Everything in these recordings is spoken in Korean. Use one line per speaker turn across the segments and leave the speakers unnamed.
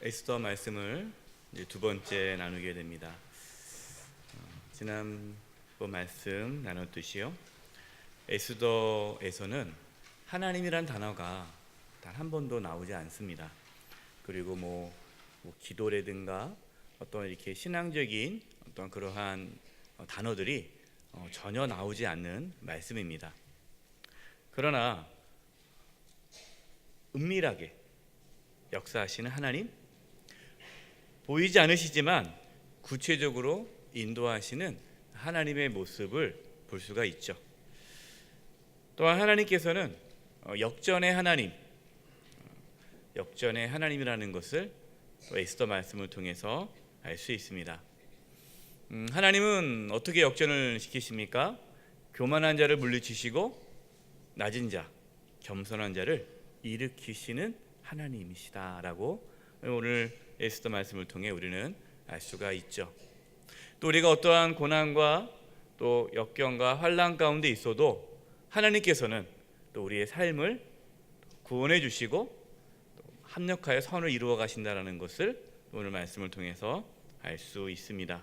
에스더 말씀을 이제 두 번째 나누게 됩니다. 지난번 말씀 나눴듯이요. 에스더에서는 하나님이란 단어가 단 한 번도 나오지 않습니다. 그리고 뭐 기도라든가 어떤 이렇게 신앙적인 어떤 그러한 단어들이 전혀 나오지 않는 말씀입니다. 그러나 은밀하게 역사하시는 하나님, 보이지 않으시지만 구체적으로 인도하시는 하나님의 모습을 볼 수가 있죠. 또한 하나님께서는 역전의 하나님, 역전의 하나님이라는 것을 에스더 말씀을 통해서 알 수 있습니다. 하나님은 어떻게 역전을 시키십니까? 교만한 자를 물리치시고 낮은 자, 겸손한 자를 일으키시는 하나님이시다라고 오늘 에스더 말씀을 통해 우리는 알 수가 있죠. 또 우리가 어떠한 고난과 또 역경과 환난 가운데 있어도 하나님께서는 또 우리의 삶을 구원해 주시고 합력하여 선을 이루어 가신다라는 것을 오늘 말씀을 통해서 알 수 있습니다.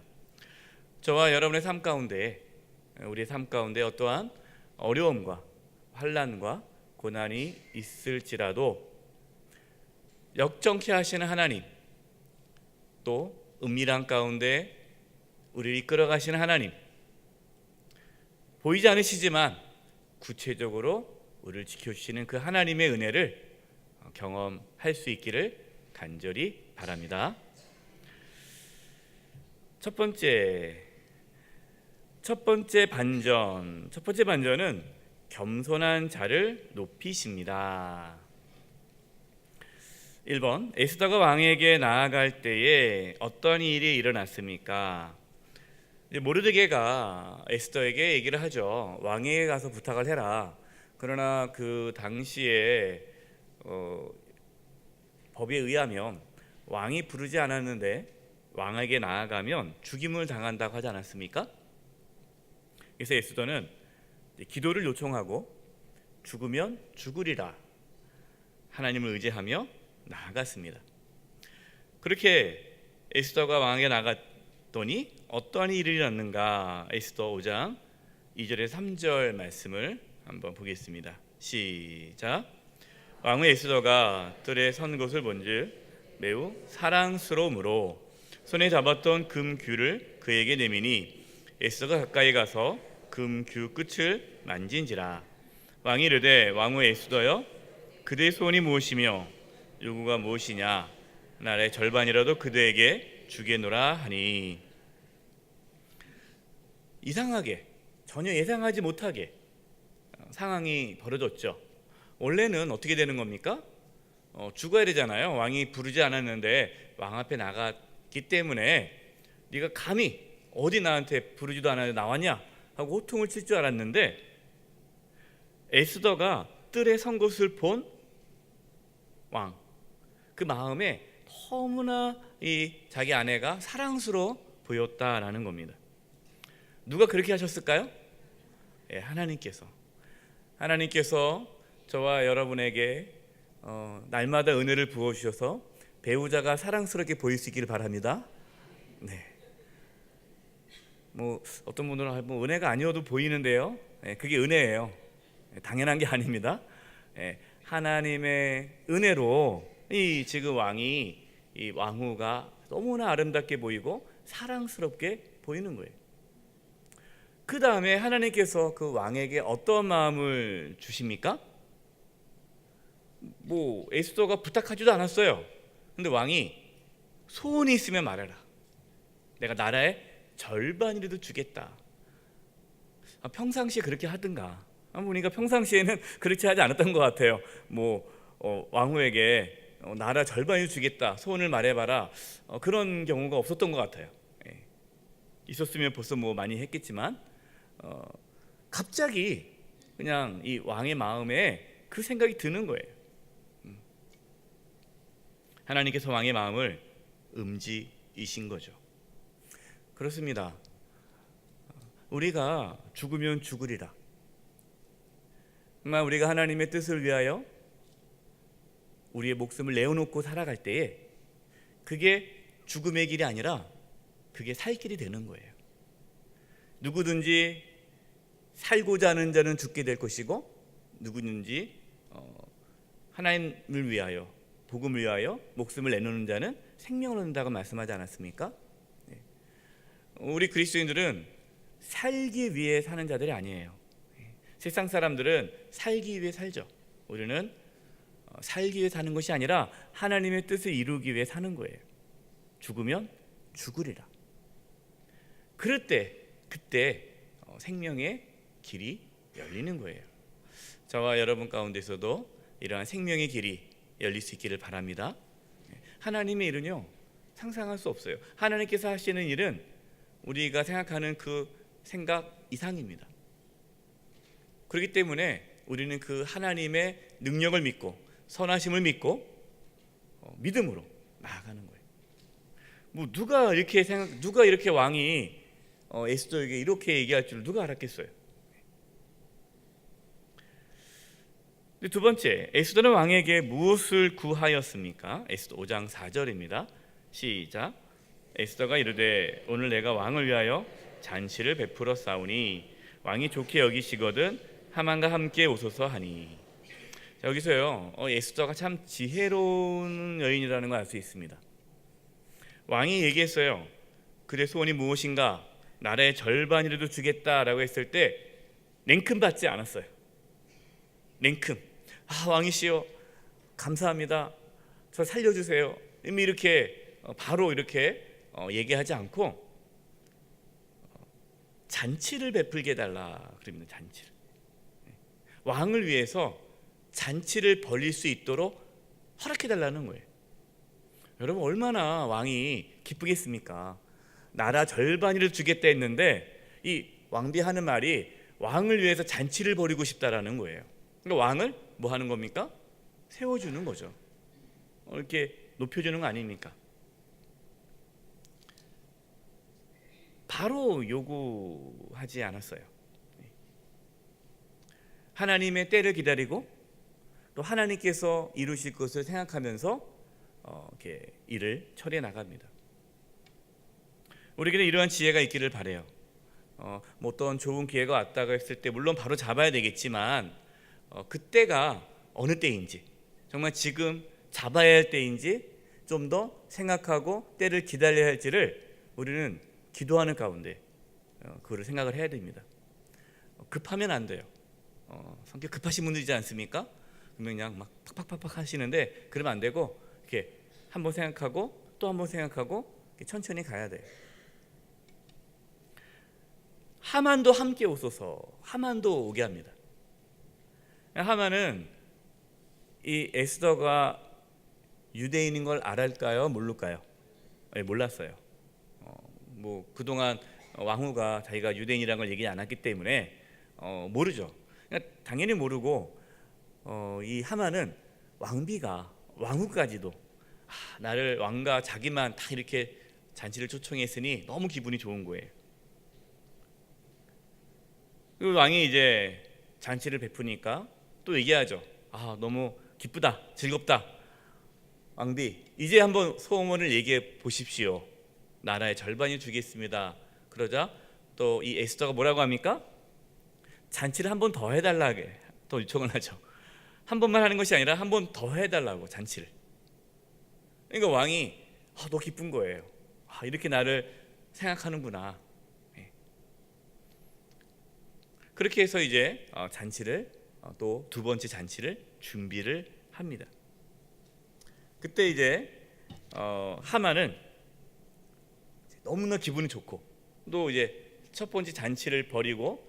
저와 여러분의 삶 가운데, 우리의 삶 가운데 어떠한 어려움과 환난과 고난이 있을지라도 역정케 하시는 하나님, 또 은밀한 가운데 우리를 이끌어 가시는 하나님, 보이지 않으시지만 구체적으로 우리를 지켜주시는 그 하나님의 은혜를 경험할 수 있기를 간절히 바랍니다. 첫 번째 반전은 겸손한 자를 높이십니다. 1번, 에스더가 왕에게 나아갈 때에 어떤 일이 일어났습니까? 모르드게가 에스더에게 얘기를 하죠. 왕에게 가서 부탁을 해라. 그러나 그 당시에 법에 의하면 왕이 부르지 않았는데 왕에게 나아가면 죽임을 당한다고 하지 않았습니까? 그래서 에스더는 기도를 요청하고 죽으면 죽으리라 하나님을 의지하며 나아갔습니다. 그렇게 에스더가 왕에게 나갔더니 어떠한 일이 일어났는가? 에스더 5장 2절에서 3절 말씀을 한번 보겠습니다. 시작. 왕의 에스더가 뜰에 선 것을 본즉 매우 사랑스러움으로 손에 잡았던 금규를 그에게 내미니 에스더가 가까이 가서 금규 끝을 만진지라. 왕이 이르되 왕후 에스더여, 그대의 소원이 무엇이며 요구가 무엇이냐? 나라의 절반이라도 그대에게 주겠노라 하니. 이상하게, 전혀 예상하지 못하게 상황이 벌어졌죠. 원래는 어떻게 되는 겁니까? 죽어야 되잖아요. 왕이 부르지 않았는데 왕 앞에 나갔기 때문에 네가 감히 어디 나한테 부르지도 않았는데 나왔냐 하고 호통을 칠 줄 알았는데, 에스더가 뜰에 선 것을 본 왕, 그 마음에 너무나 이 자기 아내가 사랑스러워 보였다라는 겁니다. 누가 그렇게 하셨을까요? 하나님께서 저와 여러분에게 날마다 은혜를 부어주셔서 배우자가 사랑스럽게 보일 수 있기를 바랍니다. 네. 뭐 어떤 분들은 뭐 은혜가 아니어도 보이는데요. 그게 은혜예요. 당연한 게 아닙니다. 하나님의 은혜로 이 지금 왕이, 이 왕후가 너무나 아름답게 보이고 사랑스럽게 보이는 거예요. 그 다음에 하나님께서 그 왕에게 어떤 마음을 주십니까? 뭐 에스더가 부탁하지도 않았어요. 근데 왕이 소원이 있으면 말해라. 내가 나라의 절반이라도 주겠다. 평상시에 그렇게 하든가. 보니까 평상시에는 그렇게 하지 않았던 것 같아요. 왕후에게 나라 절반을 주겠다, 소원을 말해봐라, 그런 경우가 없었던 것 같아요. 있었으면 벌써 많이 했겠지만 갑자기 그냥 이 왕의 마음에 그 생각이 드는 거예요. 하나님께서 왕의 마음을 음지이신 거죠. 그렇습니다. 우리가 죽으면 죽으리라. 정말 우리가 하나님의 뜻을 위하여 우리의 목숨을 내어놓고 살아갈 때에 그게 죽음의 길이 아니라 그게 살 길이 되는 거예요. 누구든지 살고자 하는 자는 죽게 될 것이고, 누구든지 하나님을 위하여, 복음을 위하여 목숨을 내놓는 자는 생명을 얻는다고 말씀하지 않았습니까? 우리 그리스도인들은 살기 위해 사는 자들이 아니에요. 세상 사람들은 살기 위해 살죠. 우리는 살기 위해 사는 것이 아니라 하나님의 뜻을 이루기 위해 사는 거예요. 죽으면 죽으리라. 그럴 때 그때 생명의 길이 열리는 거예요. 저와 여러분 가운데서도 이러한 생명의 길이 열릴 수 있기를 바랍니다. 하나님의 일은요, 상상할 수 없어요. 하나님께서 하시는 일은 우리가 생각하는 그 생각 이상입니다. 그렇기 때문에 우리는 그 하나님의 능력을 믿고 선하심을 믿고 믿음으로 나아가는 거예요. 뭐 누가 이렇게 왕이 에스더에게 이렇게 얘기할 줄 누가 알았겠어요? 두 번째, 에스더는 왕에게 무엇을 구하였습니까? 에스더 5장 4절입니다. 시작. 에스더가 이르되 오늘 내가 왕을 위하여 잔치를 베풀어 싸우니 왕이 좋게 여기시거든 하만과 함께 오소서 하니. 자, 여기서요, 에스더가 참 지혜로운 여인이라는 걸 알 수 있습니다. 왕이 얘기했어요. 그대 소원이 무엇인가? 나라의 절반이라도 주겠다라고 했을 때 냉큼 받지 않았어요. 냉큼. 왕이시여 감사합니다. 저 살려주세요. 이미 이렇게 바로 이렇게 얘기하지 않고 잔치를 베풀게 해달라 그럽니다. 잔치를. 왕을 위해서 잔치를 벌릴 수 있도록 허락해달라는 거예요. 여러분, 얼마나 왕이 기쁘겠습니까? 나라 절반을 주겠다 했는데 이 왕비 하는 말이 왕을 위해서 잔치를 벌이고 싶다라는 거예요. 그러니까 왕을 뭐 하는 겁니까? 세워주는 거죠. 이렇게 높여주는 거 아닙니까? 바로 요구하지 않았어요. 하나님의 때를 기다리고 또 하나님께서 이루실 것을 생각하면서 이렇게 일을 처리해 나갑니다. 우리에게는 이러한 지혜가 있기를 바라요. 뭐 어떤 좋은 기회가 왔다고 했을 때 물론 바로 잡아야 되겠지만 그때가 어느 때인지, 정말 지금 잡아야 할 때인지 좀 더 생각하고 때를 기다려야 할지를 우리는 기도하는 가운데 그거를 생각을 해야 됩니다. 급하면 안 돼요. 성격 급하신 분들이지 않습니까? 그냥 막 팍팍팍팍 하시는데 그러면 안 되고 이렇게 한번 생각하고 또 한번 생각하고 천천히 가야 돼요. 하만도 함께 오소서. 하만도 오게 합니다. 하만은 이 에스더가 유대인인 걸 알았을까요? 모를까요? 몰랐어요. 뭐 그동안 왕후가 자기가 유대인이라는 걸 얘기 안 했기 때문에 모르죠. 그러니까 당연히 모르고 이 하만은 왕비가 왕후까지도 나를 왕과 자기만 다 이렇게 잔치를 초청했으니 너무 기분이 좋은 거예요. 그 왕이 이제 잔치를 베푸니까 또 얘기하죠. 너무 기쁘다, 즐겁다. 왕비, 이제 한번 소원을 얘기해 보십시오. 나라의 절반을 주겠습니다. 그러자 또 이 에스더가 뭐라고 합니까? 잔치를 한 번 더 해달라고 또 요청을 하죠. 한 번만 하는 것이 아니라 한 번 더 해달라고, 잔치를. 그러니까 왕이 너 기쁜 거예요. 이렇게 나를 생각하는구나. 그렇게 해서 이제 잔치를 또 두 번째 잔치를 준비를 합니다. 그때 이제 하만은 너무나 기분이 좋고 또 이제 첫 번째 잔치를 벌이고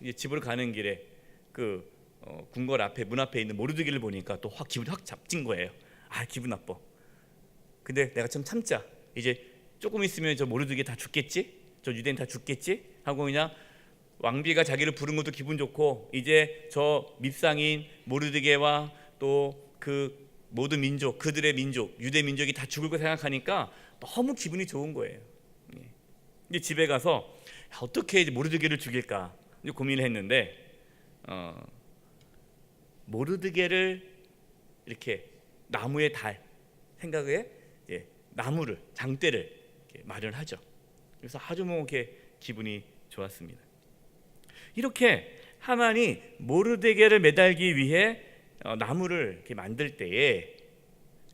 이제 집으로 가는 길에 그 궁궐 앞에 문 앞에 있는 모르드기를 보니까 또 기분이 확 잡진 거예요. 기분 나빠. 근데 내가 좀 참자. 이제 조금 있으면 저 모르드기 다 죽겠지? 저 유대인 다 죽겠지? 하고 그냥 왕비가 자기를 부른 것도 기분 좋고 이제 저 밉상인 모르드게와 또 그 모든 민족, 그들의 민족, 유대 민족이 다 죽을 거 생각하니까 너무 기분이 좋은 거예요. 이제 집에 가서 어떻게 이제 모르드게를 죽일까 이제 고민을 했는데 모르드게를 이렇게 나무에 달 생각에 나무를 장대를 이렇게 마련하죠. 그래서 아주 뭐 이렇게 기분이 좋았습니다. 이렇게 하만이 모르드게를 매달기 위해 나무를 이렇게 만들 때에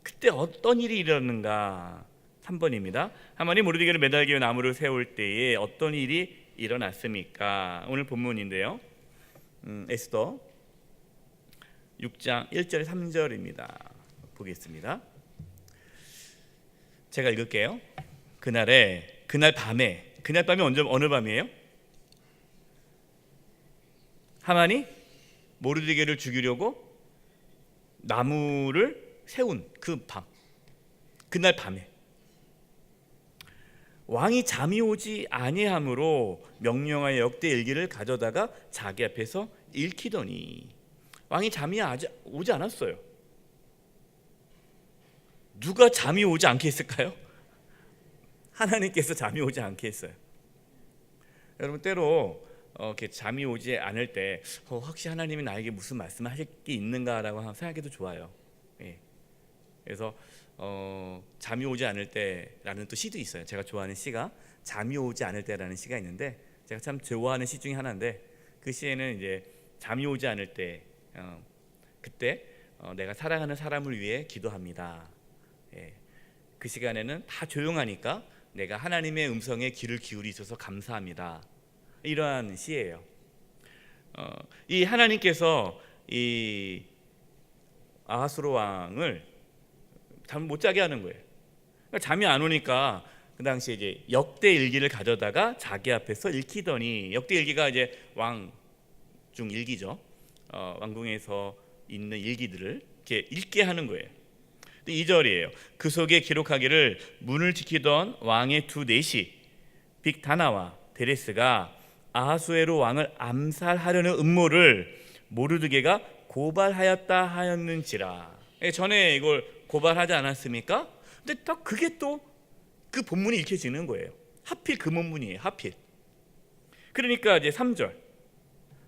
그때 어떤 일이 일어났는가? 3번입니다. 하만이 모르드게를 매달기 위해 나무를 세울 때에 어떤 일이 일어났습니까? 오늘 본문인데요. 에스더 6장 1절 3절입니다. 보겠습니다. 제가 읽을게요. 그날 밤에 어느 밤이에요? 하만이 모르드게를 죽이려고 나무를 세운 그날 밤에 왕이 잠이 오지 아니하므로 명령하여 역대 일기를 가져다가 자기 앞에서 읽히더니 왕이 잠이 오지 않았어요. 누가 잠이 오지 않게 했을까요? 하나님께서 잠이 오지 않게 했어요. 여러분 때로 이렇게 잠이 오지 않을 때 혹시 하나님이 나에게 무슨 말씀하실 게 있는가라고 생각해도 좋아요. 예. 그래서 잠이 오지 않을 때라는 또 시도 있어요. 제가 좋아하는 시가 잠이 오지 않을 때라는 시가 있는데 제가 참 좋아하는 시 중에 하나인데 그 시에는 이제 잠이 오지 않을 때 그때 내가 사랑하는 사람을 위해 기도합니다. 예. 그 시간에는 다 조용하니까 내가 하나님의 음성에 귀를 기울이셔서 감사합니다. 이러한 시예요. 이 하나님께서 이 아하스로 왕을 잠 못 자게 하는 거예요. 그러니까 잠이 안 오니까 그 당시에 이제 역대 일기를 가져다가 자기 앞에서 읽히더니 역대 일기가 이제 왕중 일기죠. 왕궁에서 있는 일기들을 이렇게 읽게 하는 거예요. 2절이에요. 그 속에 기록하기를 문을 지키던 왕의 두 내시 빅다나와 데레스가 아하수에로 왕을 암살하려는 음모를 모르드게가 고발하였다 하였는지라. 전에 이걸 고발하지 않았습니까? 근데 딱 그게 또 그 본문이 읽혀지는 거예요. 하필 그 본문이에요. 하필. 그러니까 이제 3절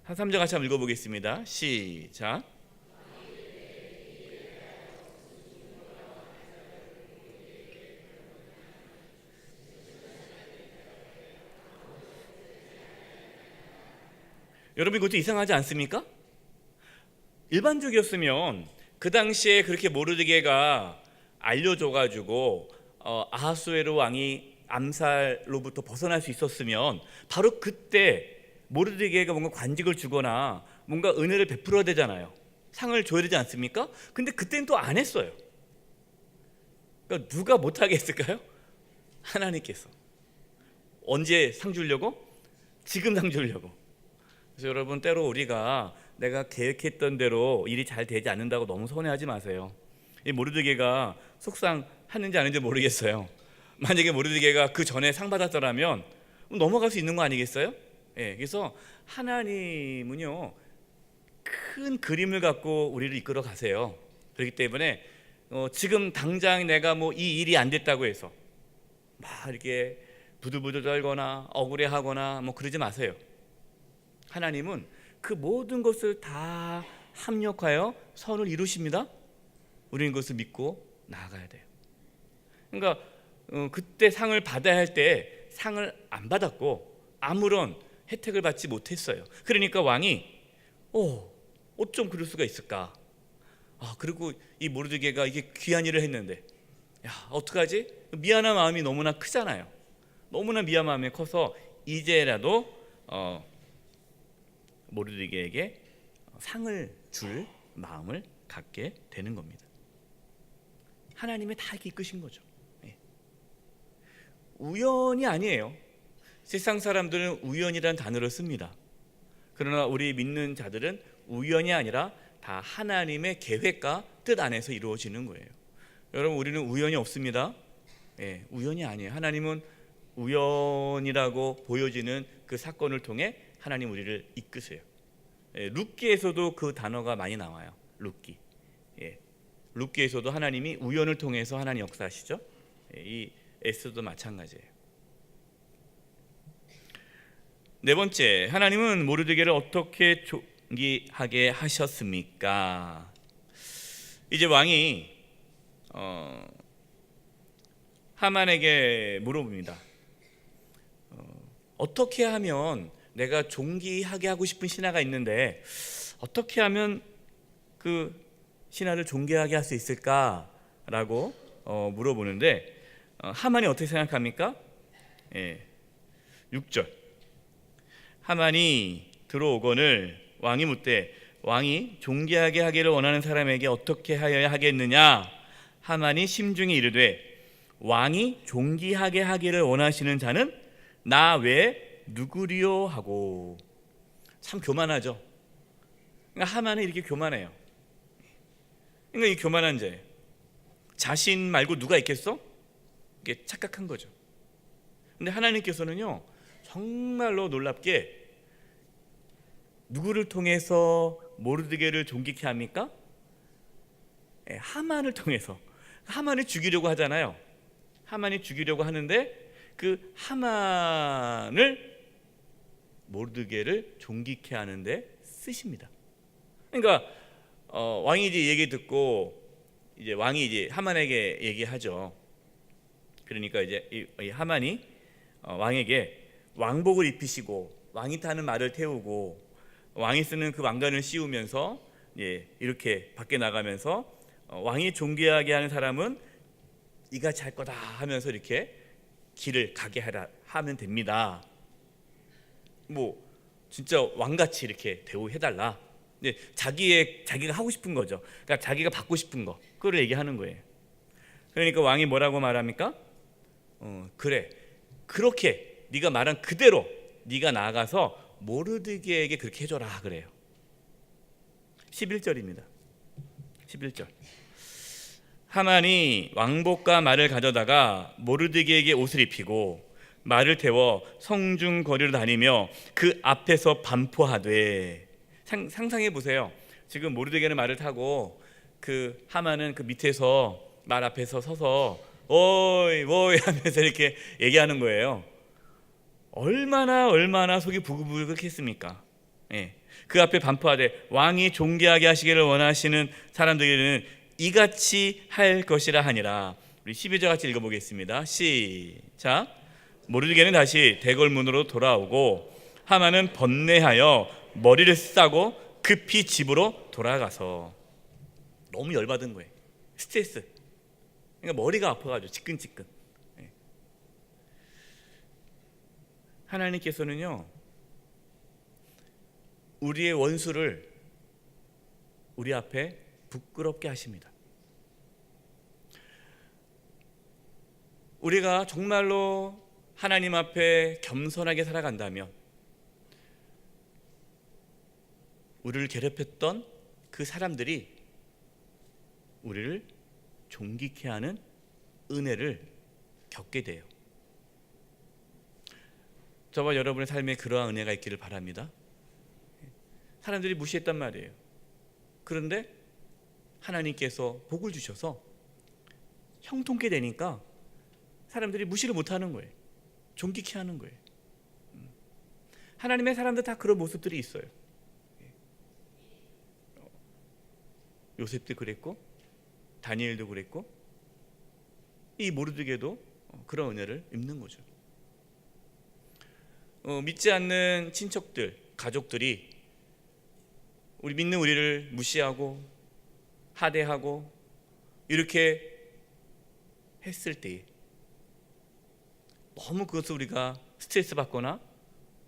같이 한번 읽어보겠습니다. 시작. 여러분 이것도 이상하지 않습니까? 일반적이었으면 그 당시에 그렇게 모르드게가 알려줘가지고 아하수에로 왕이 암살로부터 벗어날 수 있었으면 바로 그때 모르드게가 뭔가 관직을 주거나 뭔가 은혜를 베풀어야 되잖아요. 상을 줘야 되지 않습니까? 근데 그때는 또 안 했어요. 그러니까 누가 못하게 했을까요? 하나님께서. 언제 상 주려고? 지금 상 주려고. 그래서 여러분 때로 우리가 내가 계획했던 대로 일이 잘 되지 않는다고 너무 서운해하지 마세요. 이 모르드게가 속상하는지 아닌지 모르겠어요. 만약에 모르드게가 그 전에 상 받았더라면 넘어갈 수 있는 거 아니겠어요? 예, 그래서 하나님은요 큰 그림을 갖고 우리를 이끌어 가세요. 그렇기 때문에 지금 당장 내가 뭐 이 일이 안 됐다고 해서 막 이렇게 부들부들 떨거나 억울해하거나 뭐 그러지 마세요. 하나님은 그 모든 것을 다 합력하여 선을 이루십니다. 우리는 그것을 믿고 나아가야 돼요. 그러니까 그때 상을 받아야 할 때 상을 안 받았고 아무런 혜택을 받지 못했어요. 그러니까 왕이 어쩜 그럴 수가 있을까? 그리고 이 모르드게가 이게 귀한 일을 했는데 어떡하지? 미안한 마음이 너무나 크잖아요. 너무나 미안한 마음이 커서 이제라도 모르드게에게 상을 줄 마음을 갖게 되는 겁니다. 하나님이 다 이렇게 이끄신 거죠. 우연이 아니에요. 세상 사람들은 우연이라는 단어를 씁니다. 그러나 우리 믿는 자들은 우연이 아니라 다 하나님의 계획과 뜻 안에서 이루어지는 거예요. 여러분 우리는 우연이 없습니다. 우연이 아니에요. 하나님은 우연이라고 보여지는 그 사건을 통해 하나님 우리를 이끄세요. 룻기에서도 그 단어가 많이 나와요. 룻기. 룻기에서도 하나님이 우연을 통해서 하나님 역사하시죠. 이 에스더도 마찬가지예요. 네 번째, 하나님은 모르드게를 어떻게 존귀하게 하셨습니까? 이제 왕이 하만에게 물어봅니다. 어떻게 하면 내가 존귀하게 하고 싶은 신하가 있는데 어떻게 하면 그 신하를 존귀하게 할 수 있을까라고 물어보는데 하만이 어떻게 생각합니까? 6절 하만이 들어오거늘 왕이 묻되 왕이 존귀하게 하기를 원하는 사람에게 어떻게 하여야 하겠느냐? 하만이 심중에 이르되 왕이 존귀하게 하기를 원하시는 자는 나 외에 누구리요 하고. 참 교만하죠. 그러니까 하만은 이렇게 교만해요. 그러니까 이 교만한 자예요. 자신 말고 누가 있겠어? 이게 착각한 거죠. 근데 하나님께서는요 정말로 놀랍게 누구를 통해서 모르드게를 존귀케 합니까? 하만을 통해서. 하만을 죽이려고 하잖아요. 하만이 죽이려고 하는데 그 하만을 모르드게를 존귀케 하는데 쓰십니다. 그러니까 왕이 이제 얘기 듣고 이제 왕이 이제 하만에게 얘기하죠. 그러니까 이제 이 하만이 왕에게 왕복을 입히시고 왕이 타는 말을 태우고 왕이 쓰는 그 왕관을 씌우면서 이렇게 밖에 나가면서 왕이 존귀하게 하는 사람은 이같이 할 거다 하면서 이렇게 길을 가게 하면 됩니다. 뭐 진짜 왕같이 이렇게 대우해달라. 자기가 하고 싶은 거죠. 그러니까 자기가 받고 싶은 거 그걸 얘기하는 거예요. 그러니까 왕이 뭐라고 말합니까? 그래 그렇게 네가 말한 그대로 네가 나아가서 모르드게에게 그렇게 해줘라 그래요. 11절입니다. 11절 하만이 왕복과 말을 가져다가 모르드게에게 옷을 입히고 말을 태워 성중 거리로 다니며 그 앞에서 반포하되. 상상해 보세요. 지금 모르드게는 말을 타고 그 하만은 그 밑에서 말 앞에서 서서 어이 하면서 이렇게 얘기하는 거예요. 얼마나 속이 부글부글했습니까? 그 앞에 반포하되 왕이 존귀하게 하시기를 원하시는 사람들에게는 이같이 할 것이라 하니라. 우리 12절 같이 읽어보겠습니다. 시작. 모르드게는 다시 대궐문으로 돌아오고 하만은 번뇌하여 머리를 싸고 급히 집으로 돌아가서. 너무 열받은 거예요. 스트레스. 그러니까 머리가 아파가지고 지끈지끈. 하나님께서는요 우리의 원수를 우리 앞에 부끄럽게 하십니다. 우리가 정말로 하나님 앞에 겸손하게 살아간다면 우리를 괴롭혔던 그 사람들이 우리를 존귀케 하는 은혜를 겪게 돼요. 저와 여러분의 삶에 그러한 은혜가 있기를 바랍니다. 사람들이 무시했단 말이에요. 그런데 하나님께서 복을 주셔서 형통케 되니까 사람들이 무시를 못하는 거예요. 존귀케 하는 거예요. 하나님의 사람들 다 그런 모습들이 있어요. 요셉도 그랬고 다니엘도 그랬고 이 모르드게도 그런 은혜를 입는 거죠. 믿지 않는 친척들, 가족들이 믿는 우리를 무시하고 하대하고 이렇게 했을 때 너무 그것을 우리가 스트레스 받거나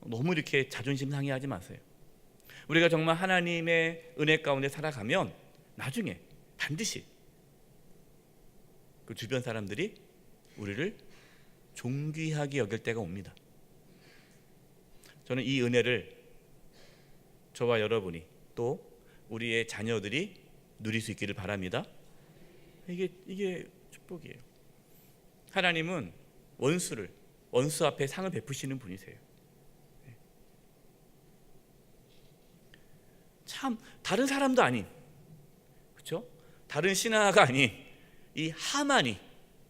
너무 이렇게 자존심 상해하지 마세요. 우리가 정말 하나님의 은혜 가운데 살아가면 나중에 반드시 그 주변 사람들이 우리를 존귀하게 여길 때가 옵니다. 저는 이 은혜를 저와 여러분이 또 우리의 자녀들이 누릴 수 있기를 바랍니다. 이게 축복이에요. 하나님은 원수 앞에 상을 베푸시는 분이세요. 참 다른 사람도 아닌, 그렇죠? 다른 신하가 아닌 이 하만이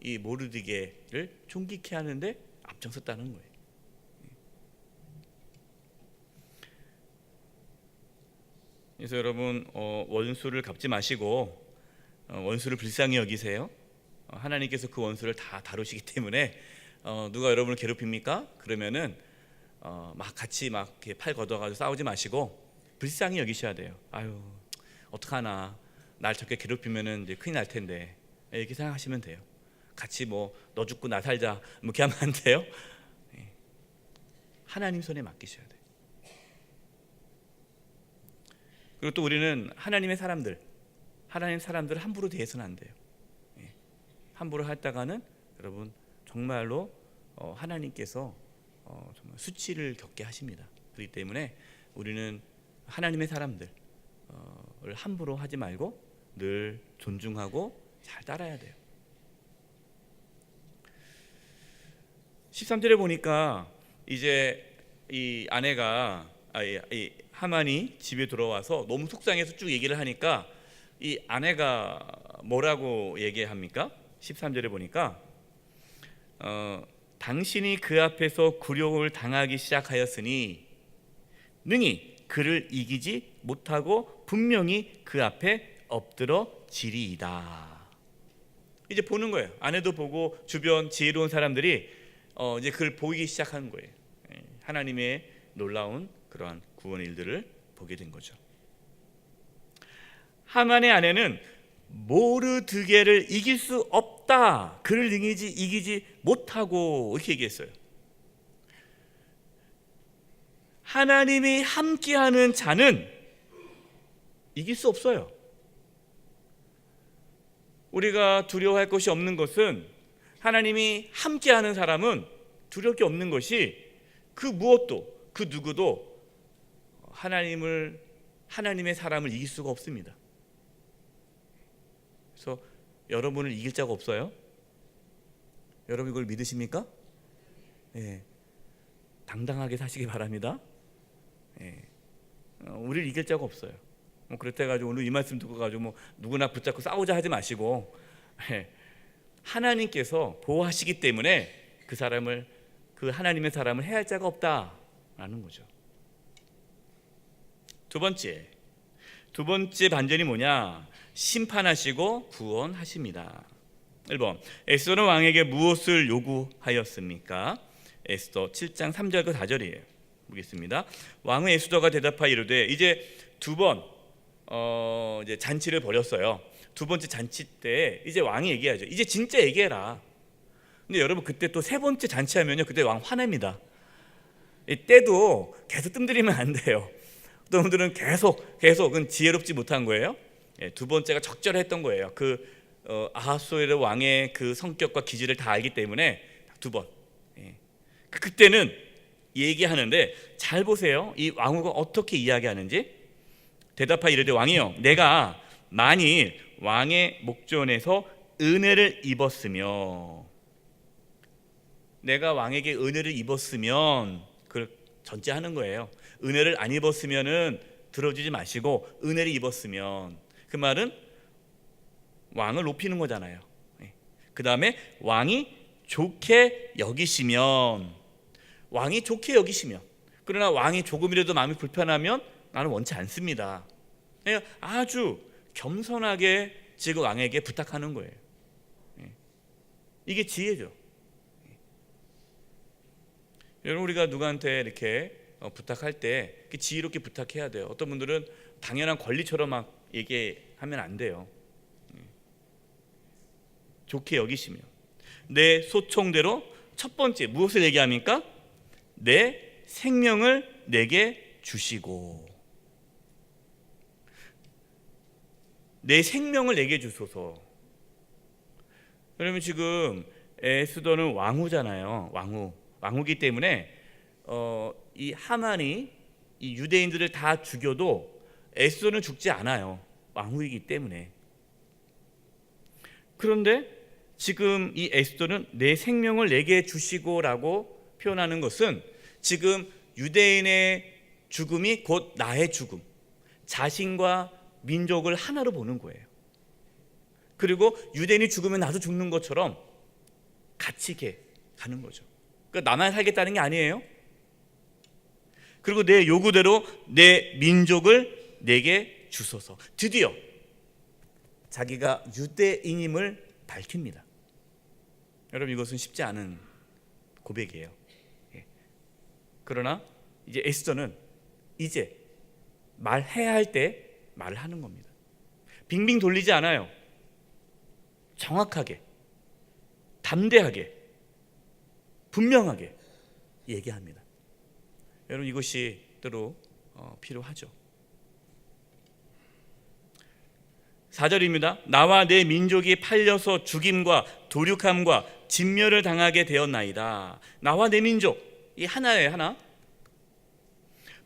이 모르드게를 존귀케 하는데 앞장섰다는 거예요. 그래서 여러분 원수를 갚지 마시고 원수를 불쌍히 여기세요. 하나님께서 그 원수를 다 다루시기 때문에 누가 여러분을 괴롭힙니까? 그러면은 막 같이 막 이렇게 팔 걷어가지고 싸우지 마시고 불쌍히 여기셔야 돼요. 아유, 어떡하나, 날 저렇게 괴롭히면은 이제 큰일 날 텐데, 이렇게 생각하시면 돼요. 같이 뭐 너 죽고 나 살자 뭐 이렇게 하면 안 돼요. 하나님 손에 맡기셔야 돼요. 그리고 또 우리는 하나님 사람들을 함부로 대해서는 안 돼요. 함부로 했다가는 여러분 정말로 하나님께서 정말 수치를 겪게 하십니다. 그렇기 때문에 우리는 하나님의 사람들을 함부로 하지 말고 늘 존중하고 잘 따라야 돼요. 13절에 보니까 이제 이 아내가 이 하만이 집에 들어와서 너무 속상해서 쭉 얘기를 하니까 이 아내가 뭐라고 얘기합니까? 13절에 보니까 당신이 그 앞에서 굴욕을 당하기 시작하였으니 능히 그를 이기지 못하고 분명히 그 앞에 엎드러지리이다. 이제 보는 거예요. 아내도 보고 주변 지혜로운 사람들이 이제 그걸 보기 시작하는 거예요. 하나님의 놀라운 그러한 구원의 일들을 보게 된 거죠. 하만의 아내는 모르드게를 이길 수 없다. 그를 이기지 못하고 이렇게 얘기했어요. 하나님이 함께하는 자는 이길 수 없어요. 우리가 두려워할 것이 없는 것은 하나님이 함께하는 사람은 두려울 게 없는 것이 그 무엇도 그 누구도 하나님의 사람을 이길 수가 없습니다. 그래서 여러분을 이길 자가 없어요? 여러분 이걸 믿으십니까? 네. 당당하게 사시기 바랍니다. 네. 우리를 이길 자가 없어요. 그렇다 해가지고 오늘 이 말씀 듣고 가지고 뭐 누구나 붙잡고 싸우자 하지 마시고 하나님께서 보호하시기 때문에 그 하나님의 사람을 해할 자가 없다라는 거죠. 두 번째 반전이 뭐냐? 심판하시고 구원하십니다. 1번, 에스더는 왕에게 무엇을 요구하였습니까? 에스더 7장 3절과 4절이에요. 보겠습니다. 왕은 에스더가 대답하여 이르되, 이제 두 번 이제 잔치를 벌였어요. 두 번째 잔치 때 이제 왕이 얘기하죠. 이제 진짜 얘기해라. 근데 여러분 그때 또 세 번째 잔치하면요, 그때 왕 화냅니다. 때도 계속 뜸들이면 안 돼요. 어떤 분들은 계속은 지혜롭지 못한 거예요. 두 번째가 적절했던 거예요. 아하수에르 왕의 그 성격과 기질을 다 알기 때문에 두 번. 그때는 얘기하는데 잘 보세요. 이 왕후가 어떻게 이야기하는지. 대답하여 이르되, 왕이여, 내가 만일 왕의 목전에서 은혜를 입었으며, 내가 왕에게 은혜를 입었으면, 그걸 전제하는 거예요. 은혜를 안 입었으면은 들어주지 마시고, 은혜를 입었으면, 그 말은 왕을 높이는 거잖아요. 그 다음에 왕이 좋게 여기시면, 그러나 왕이 조금이라도 마음이 불편하면 나는 원치 않습니다. 아주 겸손하게 지금 왕에게 부탁하는 거예요. 이게 지혜죠. 여러분, 우리가 누구한테 이렇게 부탁할 때 지혜롭게 부탁해야 돼요. 어떤 분들은 당연한 권리처럼 막 얘기하면 안 돼요. 좋게 여기시며, 내 소총대로 첫 번째 무엇을 얘기합니까? 내 생명을 내게 주시고, 내 생명을 내게 주소서. 그러면 지금 에스더는 왕후잖아요. 왕후기 때문에 이 하만이 이 유대인들을 다 죽여도 에스더는 죽지 않아요. 왕후이기 때문에. 그런데 지금 이 에스더는 내 생명을 내게 주시고라고 표현하는 것은 지금 유대인의 죽음이 곧 나의 죽음, 자신과 민족을 하나로 보는 거예요. 그리고 유대인이 죽으면 나도 죽는 것처럼 같이 가는 거죠. 그러니까 나만 살겠다는 게 아니에요. 그리고 내 요구대로 내 민족을 내게 주소서. 드디어 자기가 유대인임을 밝힙니다. 여러분, 이것은 쉽지 않은 고백이에요. 예. 그러나 이제 에스더는 이제 말해야 할 때 말을 하는 겁니다. 빙빙 돌리지 않아요. 정확하게, 담대하게, 분명하게 얘기합니다. 여러분, 이것이 때로 필요하죠. 4절입니다. 나와 내 민족이 팔려서 죽임과 도륙함과 진멸을 당하게 되었나이다. 나와 내 민족, 이 하나예요, 하나.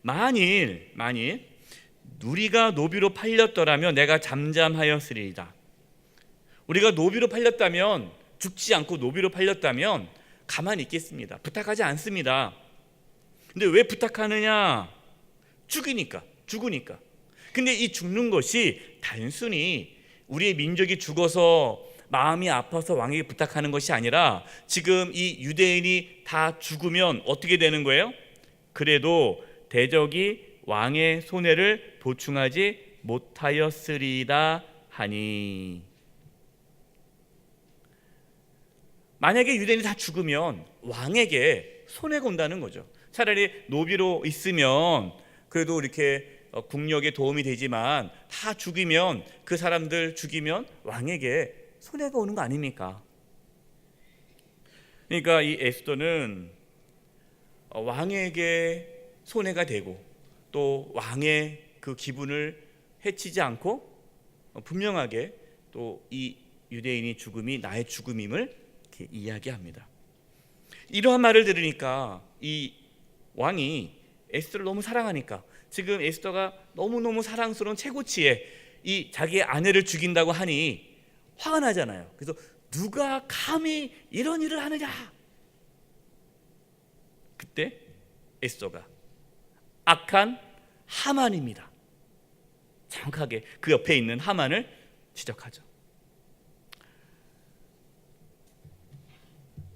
만일 우리가 노비로 팔렸더라면 내가 잠잠하였으리이다. 우리가 노비로 팔렸다면, 죽지 않고 노비로 팔렸다면 가만히 있겠습니다. 부탁하지 않습니다. 근데 왜 부탁하느냐? 죽으니까. 근데 이 죽는 것이 단순히 우리의 민족이 죽어서 마음이 아파서 왕에게 부탁하는 것이 아니라, 지금 이 유대인이 다 죽으면 어떻게 되는 거예요? 그래도 대적이 왕의 손해를 보충하지 못하였으리다 하니. 만약에 유대인이 다 죽으면 왕에게 손해가 온다는 거죠. 차라리 노비로 있으면 그래도 이렇게 국력에 도움이 되지만, 다 죽이면, 그 사람들 죽이면 왕에게 손해가 오는 거 아닙니까? 그러니까 이 에스더는 왕에게 손해가 되고 또 왕의 그 기분을 해치지 않고 분명하게 또 이 유대인이 죽음이 나의 죽음임을 이렇게 이야기합니다. 이러한 말을 들으니까 이 왕이 에스더를 너무 사랑하니까, 지금 에스더가 너무너무 사랑스러운 최고치에 이 자기의 아내를 죽인다고 하니 화가 나잖아요. 그래서 누가 감히 이런 일을 하느냐. 그때 에스더가 악한 하만입니다. 정확하게 그 옆에 있는 하만을 지적하죠.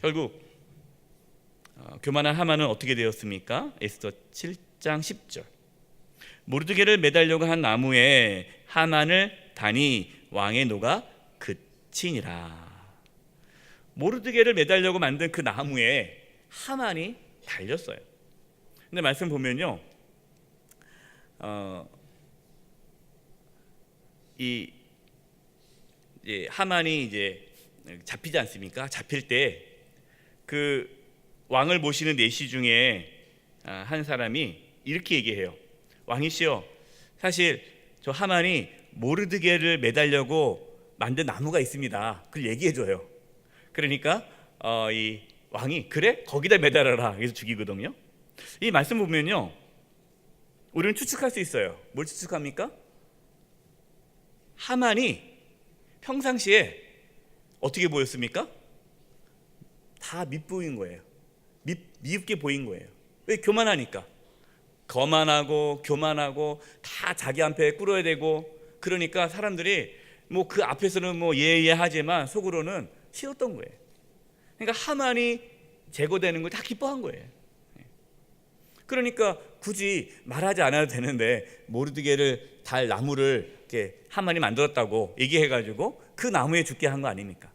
결국 교만한 하만은 어떻게 되었습니까? 에스더 7장 10절. 모르드게를 매달려고 한 나무에 하만을 다니 왕의 노가 그치니라. 모르드게를 매달려고 만든 그 나무에 하만이 달렸어요. 근데 말씀 보면요, 하만이 이제 잡히지 않습니까? 잡힐 때 그 왕을 모시는 내시 중에 한 사람이 이렇게 얘기해요. 왕이시여, 사실 저 하만이 모르드게를 매달려고 만든 나무가 있습니다. 그걸 얘기해줘요. 그러니까 이 왕이 그래? 거기다 매달아라. 그래서 죽이거든요. 이 말씀 보면요, 우리는 추측할 수 있어요. 뭘 추측합니까? 하만이 평상시에 어떻게 보였습니까? 다 밉보인 거예요. 미흡게 보인 거예요. 왜? 교만하니까. 거만하고 교만하고 다 자기 앞에 꿇어야 되고, 그러니까 사람들이 뭐 그 앞에서는 뭐 예예하지만 속으로는 싫었던 거예요. 그러니까 하만이 제거되는 걸 다 기뻐한 거예요. 그러니까 굳이 말하지 않아도 되는데 모르드게를 달 나무를 이렇게 하만이 만들었다고 얘기해가지고 그 나무에 죽게 한 거 아닙니까?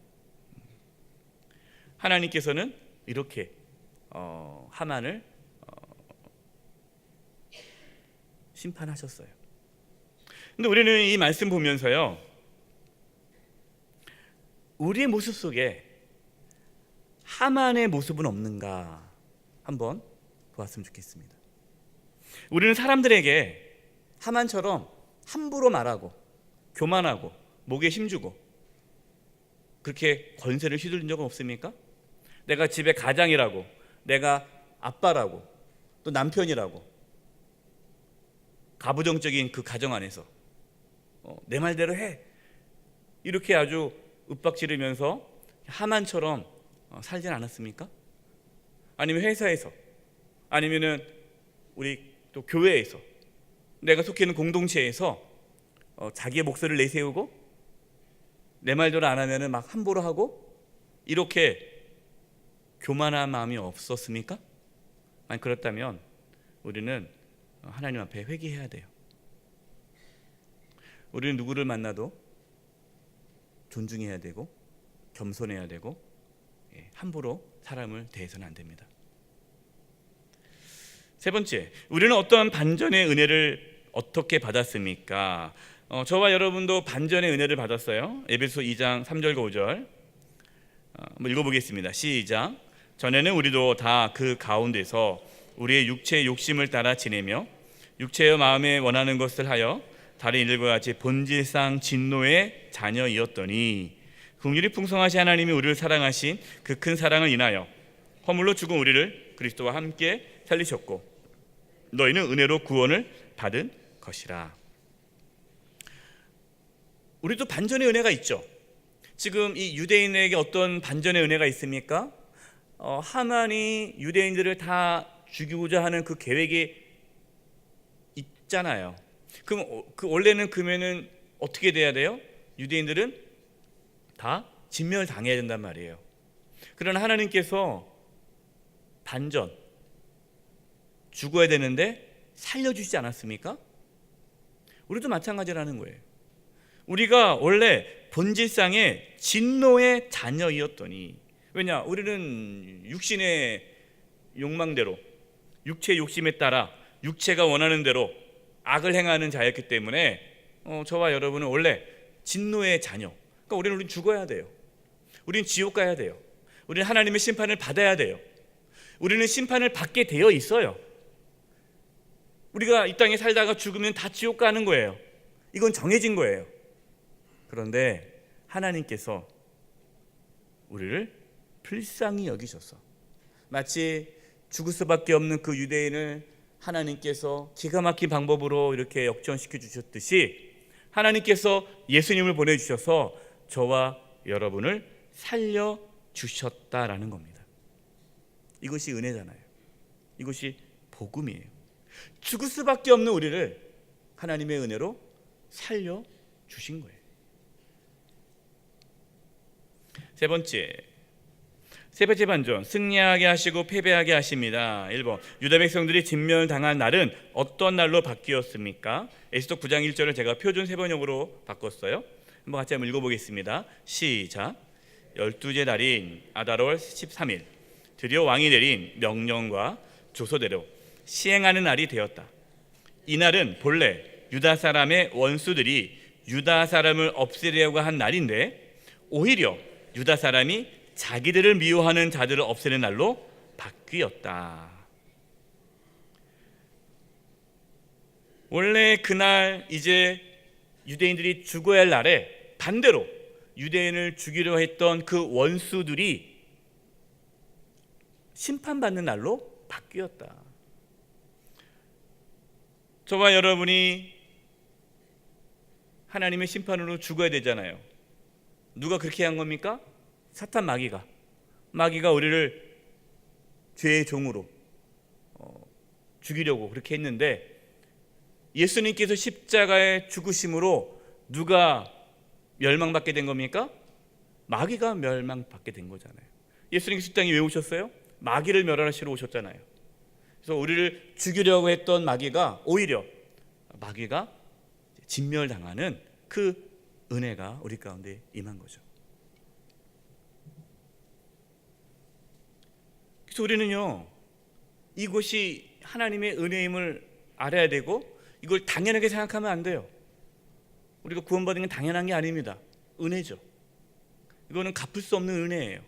하나님께서는 이렇게 하만을 심판하셨어요. 근데 우리는 이 말씀 보면서요, 우리의 모습 속에 하만의 모습은 없는가 한번 보았으면 좋겠습니다. 우리는 사람들에게 하만처럼 함부로 말하고 교만하고 목에 힘주고 그렇게 권세를 휘둘린 적은 없습니까? 내가 집에 가장이라고, 내가 아빠라고, 또 남편이라고 가부장적인 그 가정 안에서 내 말대로 해, 이렇게 아주 윽박지르면서 하만처럼 살진 않았습니까? 아니면 회사에서, 아니면은 우리 또 교회에서, 내가 속해 있는 공동체에서 자기의 목소리를 내세우고 내 말대로 안 하면은 막 함부로 하고 이렇게 교만한 마음이 없었습니까? 아니, 그렇다면 우리는 하나님 앞에 회개해야 돼요. 우리는 누구를 만나도 존중해야 되고 겸손해야 되고 함부로 사람을 대해서는 안 됩니다. 세 번째, 우리는 어떠한 반전의 은혜를 어떻게 받았습니까? 저와 여러분도 반전의 은혜를 받았어요. 에베소 2장 3절과 5절 한번 읽어보겠습니다. 시작. 전에는 우리도 다 그 가운데서 우리의 육체의 욕심을 따라 지내며 육체의 마음에 원하는 것을 하여 다른 이들과 같이 본질상 진노의 자녀이었더니 긍휼이 풍성하신 하나님이 우리를 사랑하신 그 큰 사랑을 인하여 허물로 죽은 우리를 그리스도와 함께 살리셨고 너희는 은혜로 구원을 받은 것이라. 우리도 반전의 은혜가 있죠. 지금 이 유대인에게 어떤 반전의 은혜가 있습니까? 하만이 유대인들을 다 죽이고자 하는 그 계획이 있잖아요. 그럼 원래는 그러면은 어떻게 돼야 돼요? 유대인들은 다 진멸당해야 된단 말이에요. 그러나 하나님께서 반전, 죽어야 되는데 살려주시지 않았습니까? 우리도 마찬가지라는 거예요. 우리가 원래 본질상의 진노의 자녀이었더니, 왜냐? 우리는 육신의 욕망대로, 육체의 욕심에 따라 육체가 원하는 대로 악을 행하는 자였기 때문에 저와 여러분은 원래 진노의 자녀. 그러니까 우리는 죽어야 돼요. 우리는 지옥 가야 돼요. 우리는 하나님의 심판을 받아야 돼요. 우리는 심판을 받게 되어 있어요. 우리가 이 땅에 살다가 죽으면 다 지옥 가는 거예요. 이건 정해진 거예요. 그런데 하나님께서 우리를 불쌍히 여기셔서 마치 죽을 수밖에 없는 그 유대인을 하나님께서 기가 막힌 방법으로 이렇게 역전시켜 주셨듯이 하나님께서 예수님을 보내주셔서 저와 여러분을 살려주셨다라는 겁니다. 이것이 은혜잖아요. 이것이 복음이에요. 죽을 수밖에 없는 우리를 하나님의 은혜로 살려주신 거예요. 세 번째 반전, 승리하게 하시고 패배하게 하십니다. 1번, 유다 백성들이 진멸당한 날은 어떤 날로 바뀌었습니까? 에스더 9장 1절을 제가 표준 세번역으로 바꿨어요. 한번 같이 한번 읽어보겠습니다. 시작. 12째 달인 아달월 13일 드디어 왕이 내린 명령과 조서대로 시행하는 날이 되었다. 이 날은 본래 유다 사람의 원수들이 유다 사람을 없애려고 한 날인데 오히려 유다 사람이 자기들을 미워하는 자들을 없애는 날로 바뀌었다. 원래 그날 이제 유대인들이 죽어야 할 날에 반대로 유대인을 죽이려 했던 그 원수들이 심판받는 날로 바뀌었다. 저와 여러분이 하나님의 심판으로 죽어야 되잖아요. 누가 그렇게 한 겁니까? 사탄 마귀가 우리를 죄의 종으로 죽이려고 그렇게 했는데 예수님께서 십자가에 죽으심으로 누가 멸망받게 된 겁니까? 마귀가 멸망받게 된 거잖아요. 예수님께서 이 땅에 왜 오셨어요? 마귀를 멸하시러 오셨잖아요. 그래서 우리를 죽이려고 했던 마귀가 오히려 마귀가 진멸당하는 그 은혜가 우리 가운데 임한 거죠. 그래서 우리는요, 이것이 하나님의 은혜임을 알아야 되고 이걸 당연하게 생각하면 안 돼요. 우리가 구원받은 게 당연한 게 아닙니다. 은혜죠. 이거는 갚을 수 없는 은혜예요.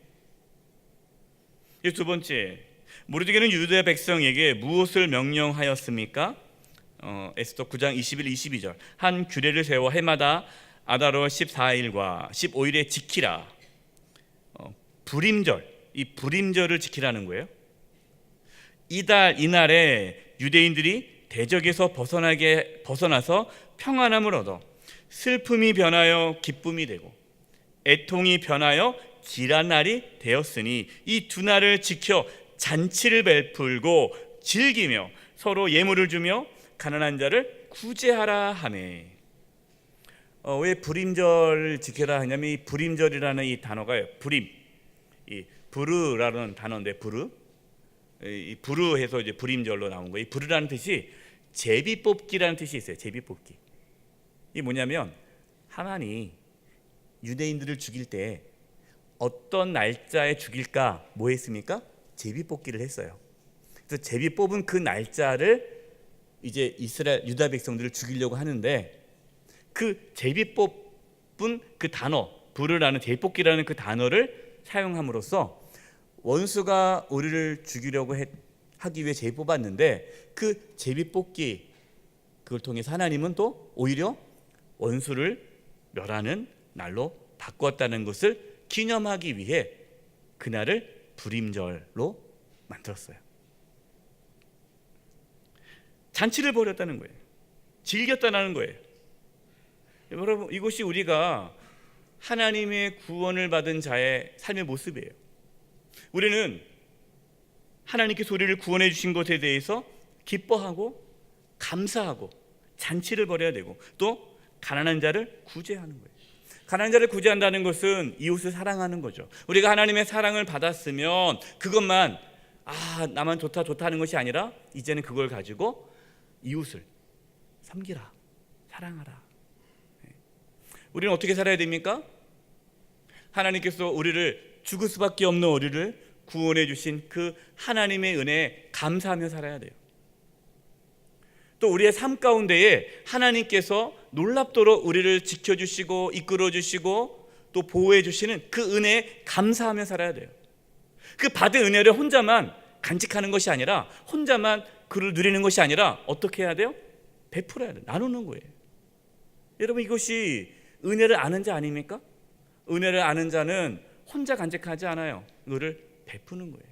두 번째, 모르드게는 유다 백성에게 무엇을 명령하였습니까? 에스더 9장 21, 22절 한 규례를 세워 해마다 아달월 14일과 15일에 지키라. 불임절, 이 불임절을 지키라는 거예요. 이날에 유대인들이 대적에서 벗어나서 평안함을 얻어 슬픔이 변하여 기쁨이 되고 애통이 변하여 길한 날이 되었으니 이 두 날을 지켜 잔치를 베풀고 즐기며 서로 예물을 주며 가난한 자를 구제하라 하매. 왜 불임절을 지켜라 하냐면 이 불임절이라는 이 단어가요. 이 부르라는 단어인데 이 부르해서 이제 불임절로 나온 거예요. 이 부르라는 뜻이 제비뽑기라는 뜻이 있어요. 제비뽑기. 이게 뭐냐면 하만이 유대인들을 죽일 때 어떤 날짜에 죽일까 뭐 했습니까? 제비뽑기를 했어요. 그래서 제비 뽑은 그 날짜를 이제 이스라엘 유다 백성들을 죽이려고 하는데, 그 제비 뽑은 그 단어, 부르라는 제비뽑기라는 그 단어를 사용함으로써 원수가 우리를 죽이려고 하기 위해 제비 뽑았는데, 그 제비 뽑기 그걸 통해서 하나님은 또 오히려 원수를 멸하는 날로 바꾸었다는 것을 기념하기 위해 그날을 불임절로 만들었어요. 잔치를 벌였다는 거예요. 즐겼다는 거예요. 여러분, 이것이 우리가 하나님의 구원을 받은 자의 삶의 모습이에요. 우리는 하나님께서 우리를 구원해 주신 것에 대해서 기뻐하고 감사하고 잔치를 벌여야 되고, 또 가난한 자를 구제하는 거예요. 가난한 자를 구제한다는 것은 이웃을 사랑하는 거죠. 우리가 하나님의 사랑을 받았으면 그것만 나만 좋다 하는 것이 아니라 이제는 그걸 가지고 이웃을 섬기라, 사랑하라. 우리는 어떻게 살아야 됩니까? 하나님께서 우리를 죽을 수밖에 없는 우리를 구원해 주신 그 하나님의 은혜에 감사하며 살아야 돼요. 또 우리의 삶 가운데에 하나님께서 놀랍도록 우리를 지켜주시고 이끌어주시고 또 보호해주시는 그 은혜에 감사하며 살아야 돼요. 그 받은 은혜를 혼자만 간직하는 것이 아니라, 혼자만 그를 누리는 것이 아니라 어떻게 해야 돼요? 베풀어야 돼요. 나누는 거예요. 여러분, 이것이 은혜를 아는 자 아닙니까? 은혜를 아는 자는 혼자 간직하지 않아요. 그거를 베푸는 거예요.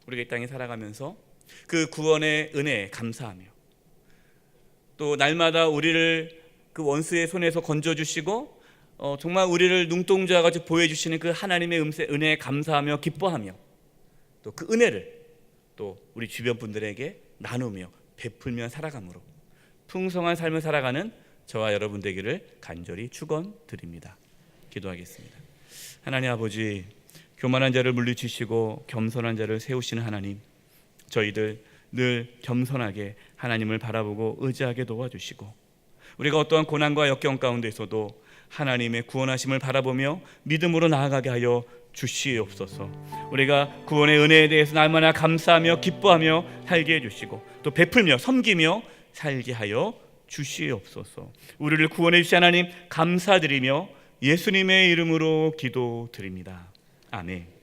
우리가 이 땅에 살아가면서 그 구원의 은혜에 감사하며, 또 날마다 우리를 그 원수의 손에서 건져주시고 정말 우리를 눈동자와 같이 보여주시는 그 하나님의 은혜에 감사하며 기뻐하며, 또 그 은혜를 또 우리 주변 분들에게 나누며 베풀며 살아감으로 풍성한 삶을 살아가는 저와 여러분 되기를 간절히 축원드립니다. 기도하겠습니다. 하나님 아버지, 교만한 자를 물리치시고 겸손한 자를 세우시는 하나님, 저희들 늘 겸손하게 하나님을 바라보고 의지하게 도와주시고, 우리가 어떠한 고난과 역경 가운데서도 하나님의 구원하심을 바라보며 믿음으로 나아가게 하여 주시옵소서. 우리가 구원의 은혜에 대해서 날마다 감사하며 기뻐하며 살게 해주시고, 또 베풀며 섬기며 살게 하여 주시옵소서. 우리를 구원해 주신 하나님 감사드리며 예수님의 이름으로 기도드립니다. 아멘.